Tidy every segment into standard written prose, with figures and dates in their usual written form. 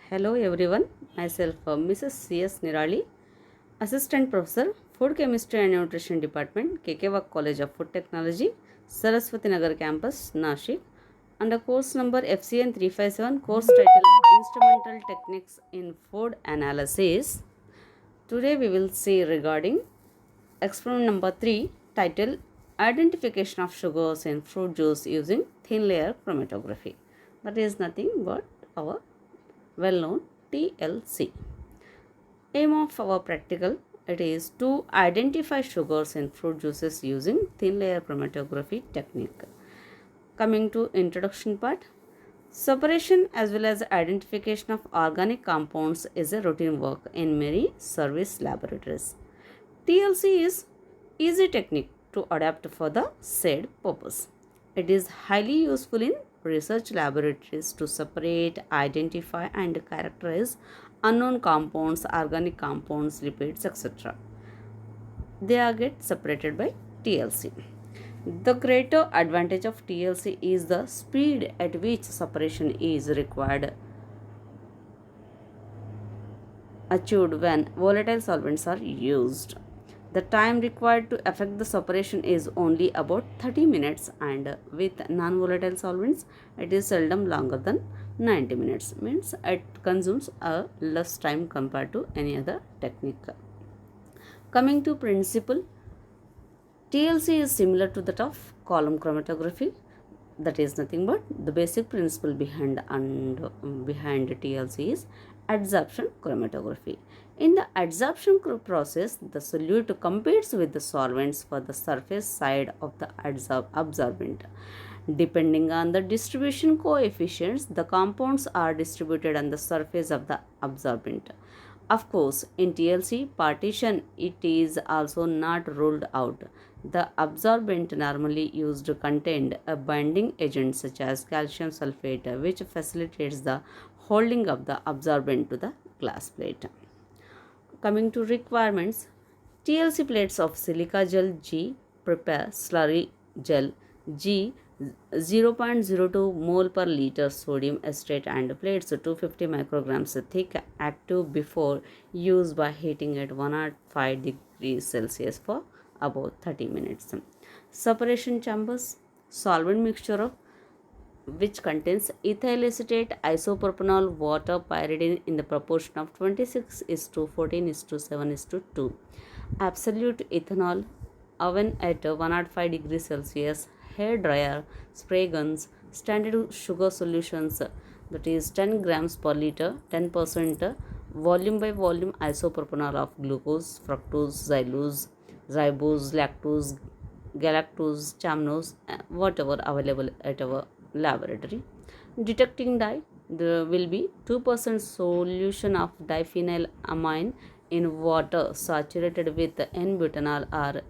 Hello everyone, myself Mrs. C.S. Nirali, Assistant Professor, Food Chemistry and Nutrition Department, KK College of Food Technology, Saraswati Nagar Campus, Nashik, under course number FCN 357, course title Instrumental Techniques in Food Analysis. Today we will see regarding experiment number 3, title Identification of Sugars in Fruit Juice using Thin Layer Chromatography. That is nothing but our well known TLC. Aim of our practical, it is to identify sugars in fruit juices using thin layer chromatography technique. Coming to introduction part, separation as well as identification of organic compounds is a routine work in many service laboratories. TLC is easy technique to adapt for the said purpose. It is highly useful in research laboratories to separate, identify and characterize unknown compounds, organic compounds, lipids, etc. They are get separated by TLC. The greater advantage of TLC is the speed at which separation is required achieved when volatile solvents are used. The time required to effect the separation is only about 30 minutes, and with non-volatile solvents it is seldom longer than 90 minutes. Means it consumes a less time compared to any other technique. Coming to principle, TLC is similar to that of column chromatography. That is nothing but the basic principle behind TLC is adsorption chromatography. In the adsorption process, the solute competes with the solvents for the surface side of the absorbent. Depending on the distribution coefficients, the compounds are distributed on the surface of the absorbent. Of course, in TLC partition, it is also not ruled out. The absorbent normally used contained a binding agent such as calcium sulfate, which facilitates the holding of the absorbent to the glass plate. Coming to requirements, TLC plates of silica gel G, prepare slurry gel G, 0.02 mole per liter sodium acetate and plates 250 micrograms thick, active before use by heating at 105 degrees Celsius for about 30 minutes. Separation chambers, solvent mixture of which contains ethyl acetate, isopropanol, water, pyridine in the proportion of 26 is to 14 is to 7 is to 2. Absolute ethanol, oven at 105 degrees Celsius, hair dryer, spray guns, standard sugar solutions, that is 10 grams per liter, 10% volume by volume isopropanol of glucose, fructose, xylose, ribose, lactose, galactose, chamnose, whatever available at our laboratory. Detecting dye, there will be 2% solution of diphenylamine in water saturated with N-butanol or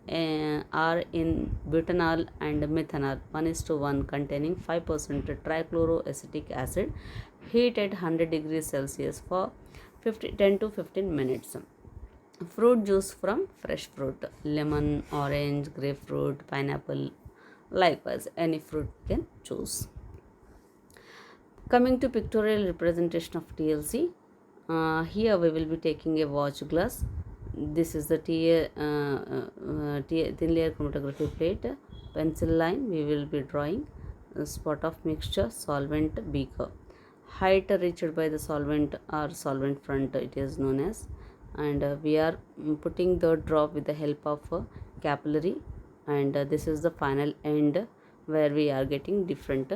in butanol and methanol 1:1 containing 5% trichloroacetic acid. Heat at 100 degrees Celsius for 10 to 15 minutes. Fruit juice from fresh fruit, lemon, orange, grapefruit, pineapple, likewise any fruit you can choose. Coming to pictorial representation of TLC, here we will be taking a watch glass. This is the thin layer chromatography plate, pencil line we will be drawing, a spot of mixture, solvent, beaker. Height reached by the solvent or solvent front it is known as, and we are putting the drop with the help of capillary, and this is the final end where we are getting different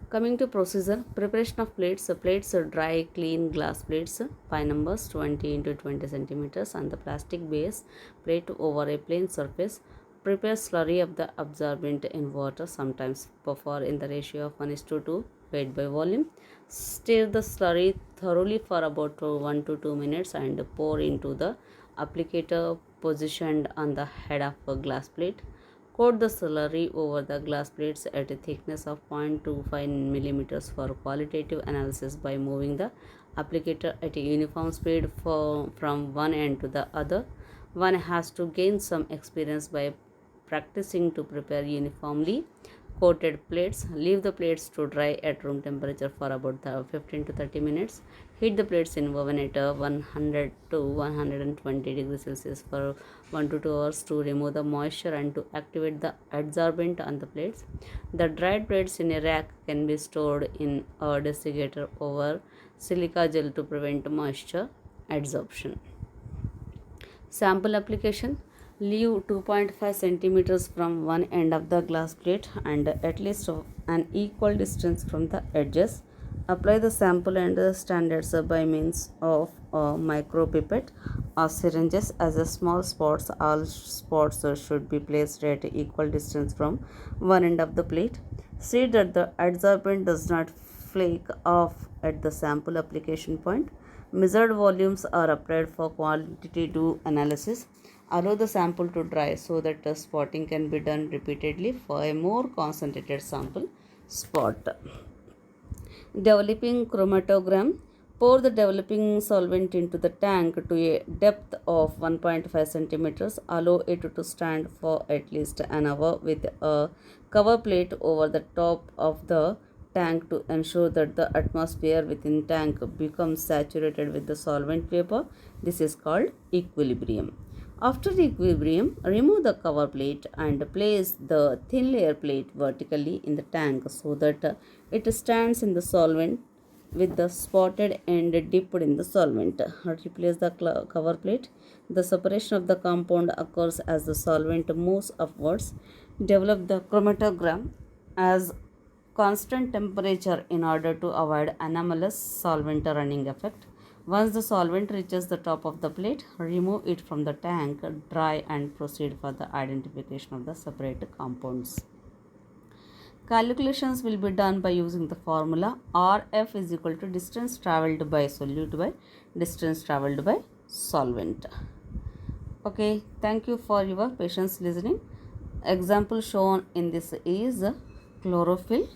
Coming to procedure, preparation of plates. Plates are dry, clean glass plates, pie numbers 20 into 20 centimeters on the plastic base plate over a plain surface. Prepare slurry of the absorbent in water, sometimes pour in the ratio of 1:2 weight by volume. Stir the slurry thoroughly for about 1 to 2 minutes and pour into the applicator positioned on the head of a glass plate. Coat the slurry over the glass plates at a thickness of 0.25 millimeters for qualitative analysis by moving the applicator at a uniform speed from one end to the other. One has to gain some experience by practicing to prepare uniformly coated plates. Leave the plates to dry at room temperature for about 15 to 30 minutes. Heat the plates in oven at 100 to 120 degrees Celsius for 1 to 2 hours to remove the moisture and to activate the adsorbent on the plates. The dried plates in a rack can be stored in a desiccator over silica gel to prevent moisture adsorption. Sample application. Leave 2.5 centimeters from one end of the glass plate and at least an equal distance from the edges. Apply the sample and the standards by means of a micropipette or syringes as a small spots. All spots should be placed at equal distance from one end of the plate. See that the adsorbent does not flake off at the sample application point. Measured volumes are applied for quantitative analysis. Allow the sample to dry so that the spotting can be done repeatedly for a more concentrated sample spot. Developing chromatogram. Pour the developing solvent into the tank to a depth of 1.5 centimeters. Allow it to stand for at least an hour with a cover plate over the top of the tank to ensure that the atmosphere within tank becomes saturated with the solvent vapor. This is called equilibrium. After equilibrium, remove the cover plate and place the thin layer plate vertically in the tank so that it stands in the solvent with the spotted end dipped in the solvent. Replace the cover plate. The separation of the compound occurs as the solvent moves upwards. Develop the chromatogram as constant temperature in order to avoid anomalous solvent running effect. Once the solvent reaches the top of the plate, remove it from the tank, dry and proceed for the identification of the separate compounds. Calculations will be done by using the formula RF is equal to distance travelled by solute by distance travelled by solvent. Okay, thank you for your patience listening. Example shown in this is chlorophyll.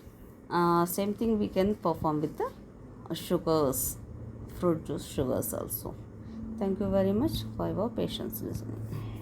Same thing we can perform with the sugars, fruit juice sugars also. Thank you very much for your patience listening.